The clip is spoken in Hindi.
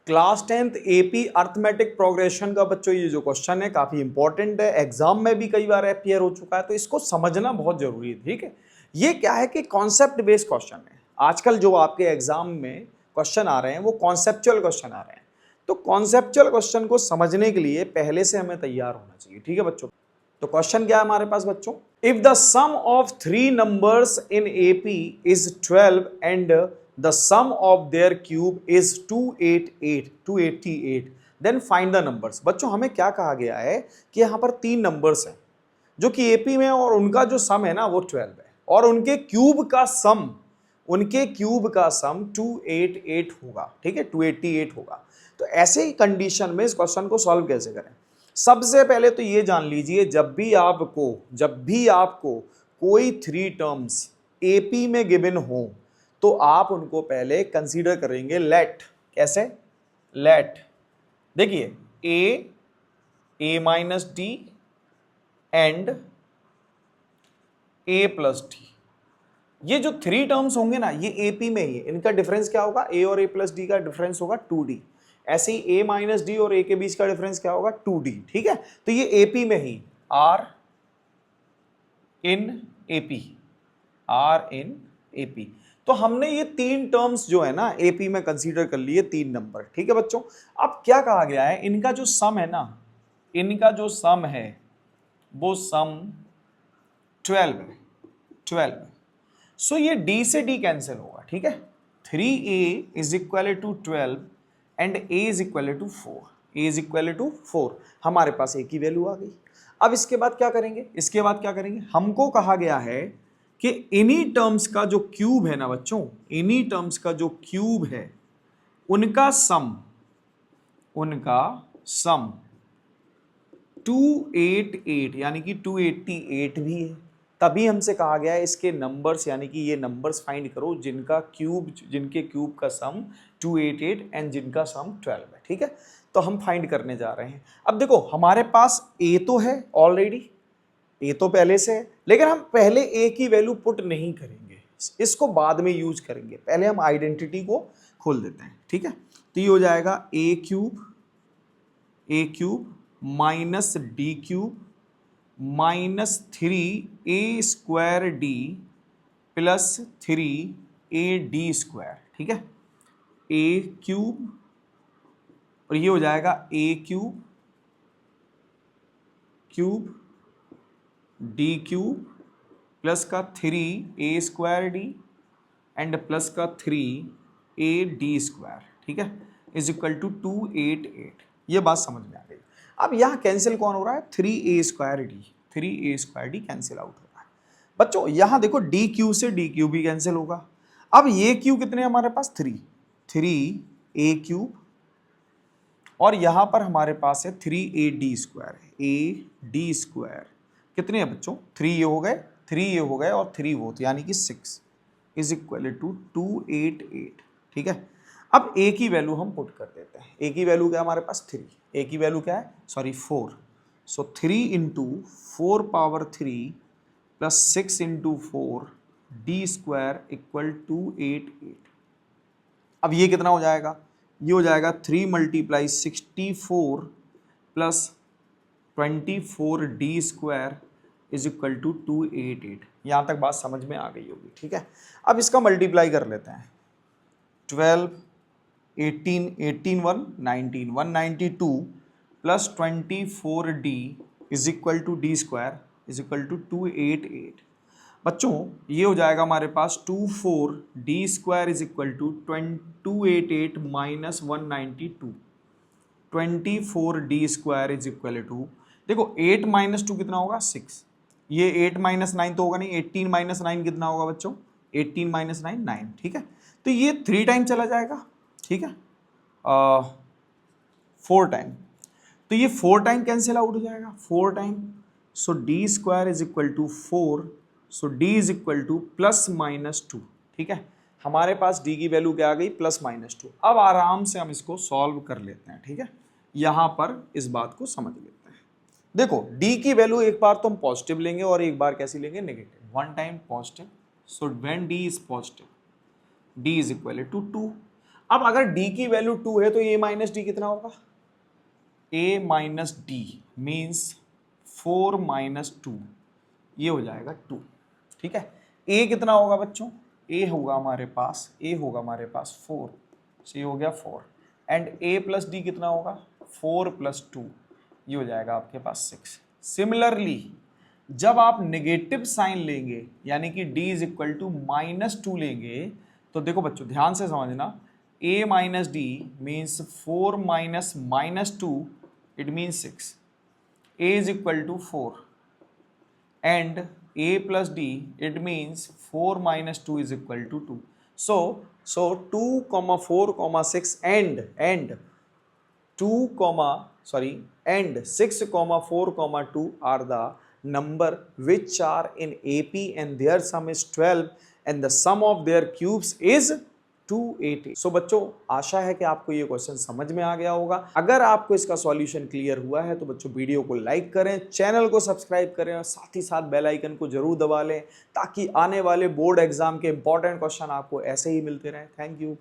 Class 10th AP arithmetic progression का बच्चों ये जो क्वेश्चन है काफी इंपॉर्टेंट है, एग्जाम में भी कई बार अपीयर हो चुका है, तो इसको समझना बहुत जरूरी है। ठीक है, ये क्या है कि कॉन्सेप्ट बेस्ड क्वेश्चन है। आजकल जो आपके एग्जाम में क्वेश्चन आ रहे हैं वो कॉन्सेप्चुअल क्वेश्चन आ रहे हैं, तो कॉन्सेप्चुअल क्वेश्चन को समझने के लिए पहले से हमें तैयार होना चाहिए। ठीक है बच्चों, तो क्वेश्चन क्या है हमारे पास बच्चों, if the sum of three numbers in AP is 12 and the sum of their cube is 288 then find the numbers। बच्चों हमें क्या कहा गया है कि यहाँ पर तीन नंबर्स हैं जो कि एपी में, और उनका जो सम है ना वो 12 है, और उनके क्यूब का सम 288 होगा। ठीक है, 288 होगा। तो ऐसे ही कंडीशन में इस क्वेश्चन को सॉल्व कैसे करें, सबसे पहले तो ये जान लीजिए, जब भी आपको कोई थ्री टर्म्स एपी में गिवन हो तो आप उनको पहले कंसीडर करेंगे लेट। कैसे? लेट, देखिए a minus d and a plus d, ये जो थ्री टर्म्स होंगे ना ये एपी में ही है। इनका डिफरेंस क्या होगा, ए और ए प्लस डी का डिफरेंस होगा 2d। ऐसे ही ए माइनस डी और ए के बीच का डिफरेंस क्या होगा, 2d। ठीक है, तो ये एपी में ही आर इन एपी। तो हमने ये तीन टर्म्स जो है ना एपी में कंसीडर कर लिए, तीन नंबर। ठीक है बच्चों, अब क्या कहा गया है, इनका जो सम है ना, इनका जो सम है वो सम 12 है, 12। सो ये डी से डी कैंसिल होगा। ठीक है, 3a is equal to 12 and a is equal to 4, a is equal to 4। हमारे पास a की वैल्यू आ गई। अब इसके बाद क्या करेंगे, हमको कहा गया है कि इन्हीं टर्म्स का जो क्यूब है ना बच्चों, इन्हीं टर्म्स का जो क्यूब है उनका सम 288 यानी कि 288 भी है। तभी हमसे कहा गया है इसके नंबर्स, यानी कि ये नंबर्स फाइंड करो जिनके क्यूब का सम 288 एंड जिनका सम 12 है। ठीक है, तो हम फाइंड करने जा रहे हैं। अब देखो हमारे पास a तो है ऑलरेडी, ए तो पहले से है, लेकिन हम पहले ए की वैल्यू पुट नहीं करेंगे, इसको बाद में यूज करेंगे। पहले हम आइडेंटिटी को खोल देते हैं। ठीक है, तो ये हो जाएगा a cube minus d cube minus 3a² d plus 3a² square. ठीक है, ए क्यूब, और ये हो जाएगा a cube d cube plus का 3a² डी एंड प्लस का 3a² स्क्वायर। ठीक है, इज इक्वल टू 288। ये बात समझ में आ गई। अब यहाँ कैंसिल कौन हो रहा है, 3a² डी कैंसिल आउट हो रहा है। बच्चों यहाँ देखो डी क्यू से डी क्यू भी कैंसिल होगा। अब ये क्यू कितने हमारे पास, 3a क्यूब, और यहाँ पर हमारे पास है 3ad स्क्वायर, ad स्क्वायर कितने हैं बच्चों, 3 ये हो गए और 3 वो, तो यानी कि 6 इज इक्वल टू 288। ठीक है, अब a की वैल्यू हम पुट कर देते हैं। a की वैल्यू क्या है हमारे पास, 3। a की वैल्यू क्या है, 4। सो 3 into 4 power 3 plus 6 into 4 D square equal 288। अब ये कितना हो जाएगा, ये हो जाएगा 3 multiply 64 plus 24d square is equal to 288। यहाँ तक बात समझ में आ गई होगी। ठीक है, अब इसका मल्टीप्लाई कर लेते हैं। 12 18 18 1 19 192 plus 24d is equal to d square is equal to 288। बच्चों ये हो जाएगा हमारे पास 24d square is equal to 288 minus 192। 24d square is equal to, देखो 8 माइनस 2 कितना होगा, 6। ये 8 माइनस 9 तो होगा नहीं, 18 माइनस 9 कितना होगा बच्चों, 18 माइनस 9 9। ठीक है, तो ये 3 टाइम चला जाएगा। ठीक है, 4 टाइम, तो ये 4 टाइम कैंसिल आउट हो जाएगा, 4 time. So d square is equal to 4, so d is equal to plus minus 2। ठीक है, हमारे पास डी की वैल्यू क्या आ गई, प्लस माइनस 2। अब आराम से हम इसको सॉल्व कर लेते हैं। ठीक है, यहाँ पर इस बात को समझ लेते हैं। देखो d की वैल्यू एक बार तो हम पॉजिटिव लेंगे और एक बार कैसी लेंगे, negative. 1 time positive, so when d is positive d is equal to 2। अब अगर d की वैल्यू 2 है तो a माइनस डी कितना होगा? a minus D means 4 minus 2, ये हो जाएगा 2। ठीक है, a कितना होगा बच्चों? a होगा हमारे पास 4, so ये हो गया 4 एंड a प्लस डी कितना होगा? 4 प्लस 2, ये हो जाएगा आपके पास 6। सिमिलरली जब आप नेगेटिव साइन लेंगे यानी कि d इज इक्वल टू -2 लेंगे तो देखो बच्चों ध्यान से समझना, a minus D means 4 minus -2, it means 6, a is equal to 4 and a plus d, it means 4 minus 2 is equal to 2. So 2 comma 4 comma 6 and 6 comma 4 comma 2 are the number which are in AP and their sum is 12 and the sum of their cubes is 280। सो बच्चों आशा है कि आपको ये क्वेश्चन समझ में आ गया होगा। अगर आपको इसका सॉल्यूशन क्लियर हुआ है तो बच्चों वीडियो को लाइक करें, चैनल को सब्सक्राइब करें और साथ ही साथ बेल आइकन को जरूर दबा लें ताकि आने वाले बोर्ड एग्जाम के इंपॉर्टेंट क्वेश्चन आपको ऐसे ही मिलते रहें। Thank you.